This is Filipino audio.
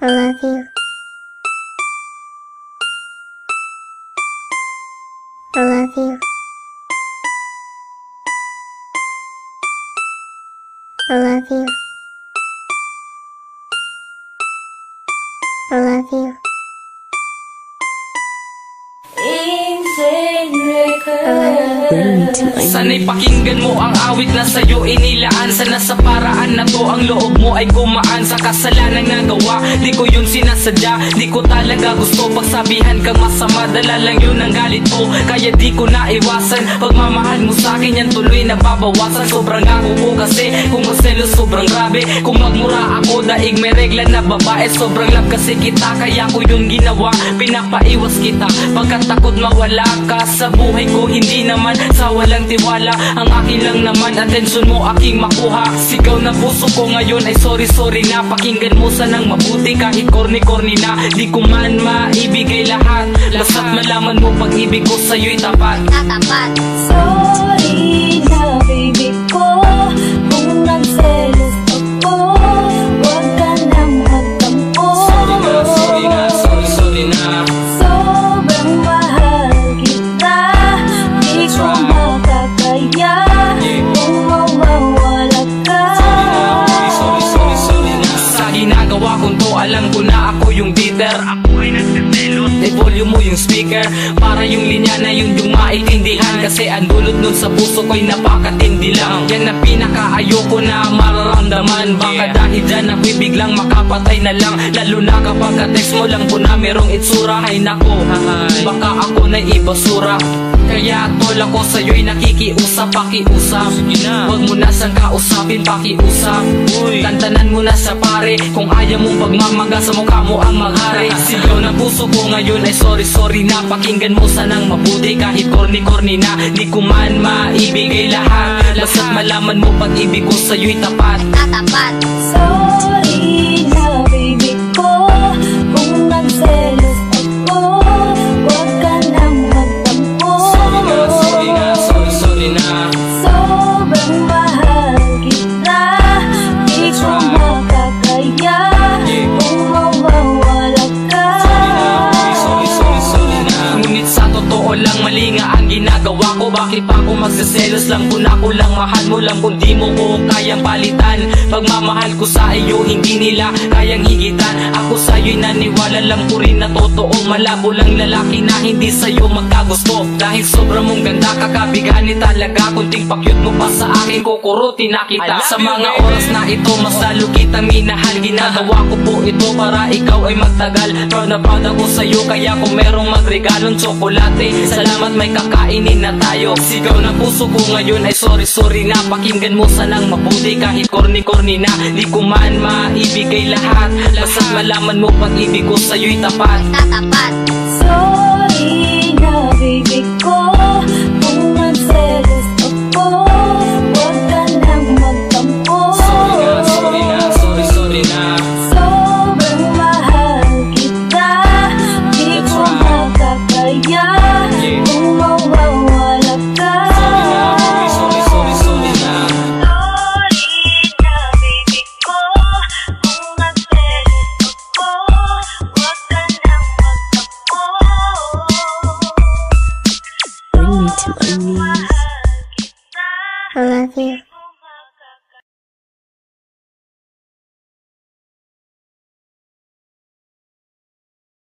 I love you. I love you. I love you. I love you. Sana'y pakinggan mo ang awit na sa'yo inilaan. Sana sa paraan na to ang loob mo ay gumaan. Sa kasalanang nagawa, di ko yun sinasadya. Di ko talaga gusto pagsabihan kang masama. Dala lang yun ang galit ko, kaya di ko naiwasan. Pagmamahal mo sa'kin yan tuloy nababawasan. Sobrang ako ko kasi kung magselos sobrang grabe. Kung magmura ako daig may regla na babae. Sobrang love kasi kita kaya ko yun ginawa. Pinapaiwas kita pagkat takot mawala ka sa buhay ko. Hindi naman sa walang tiwala, ang akin lang naman atensyon mo aking makuha. Sigaw na puso ko ngayon ay sorry na. Pakinggan mo sanang mabuti kahit corny na. Di ko man maibigay lahat, basta't malaman mo pag-ibig ko sa'yo'y tapat. Sorry na baby ko kung nagselos ako. Huwag ka nang magtampo. Sorry na. Sobrang mahal kita, di ko makakaya kung mawawala ka. Sorry na. Sa ginagawa kong to alam ko na ako yung bitter. Ako ay nagsiselos. I-volume mo yung speaker para yung linya na yun yung maintindihan. Kasi ang dulot nun sa puso ko'y napakatindi lang. Yan ang pinakaayoko na mararamdaman. Baka dahil dyan ako'y biglang makapatay na lang. Lalo na kapag ka-text mo lang po na merong itsura. Ay nako, baka ako na ibasura. Kaya tol ako sa'yo'y nakikiusap, pakiusap. Huwag mo na sang kausapin, pakiusap. Tantanan mo na sa pare kung ayaw mong pagmamaga sa mukha mo ang maghari. Sigaw na puso ko ngayon ay sorry na. Pakinggan mo sanang mabuti kahit corny na. Di ko man maibigay lahat, basta't malaman mo pag-ibig ko sa'yo'y tapat. Sorry na baby ko kung nagselos ako. Huwag ka nang magtampo. Sorry na. Sobrang mahal kita, di ko makakaya kung mawawala ka. Sorry na. Ngunit sa totoo lang mali nga ang ginagawa ko. Bakit pa ako magsiselos lang kung ako lang mahal mo lang kung di mo ko kayang palitan. Pagmamahal ko sa iyo hindi nila kayang higitan. Ako sa'yo'y naniwala lang ko rin na totoo. Malabo lang lalaki na hindi sa'yo magkagusto. Dahil sobrang mong ganda kakabigani talaga. Kunting pakyut mo pa sa akin kukurutin na kita. Sa mga oras na ito mas lalo kitang minahal. Ginagawa ko po ito para ikaw ay magtagal. Proud na proud ako sa'yo kaya kung merong magregalong tsokolate, salamat may kakainin na tayo. Sigaw na puso ko ngayon ay sorry na. Pakinggan mo sanang mabuti kahit corny na. Di ko man maibigay lahat, basta't malaman mo pag-ibig ko sa'yo'y tapat. Sorry na baby ko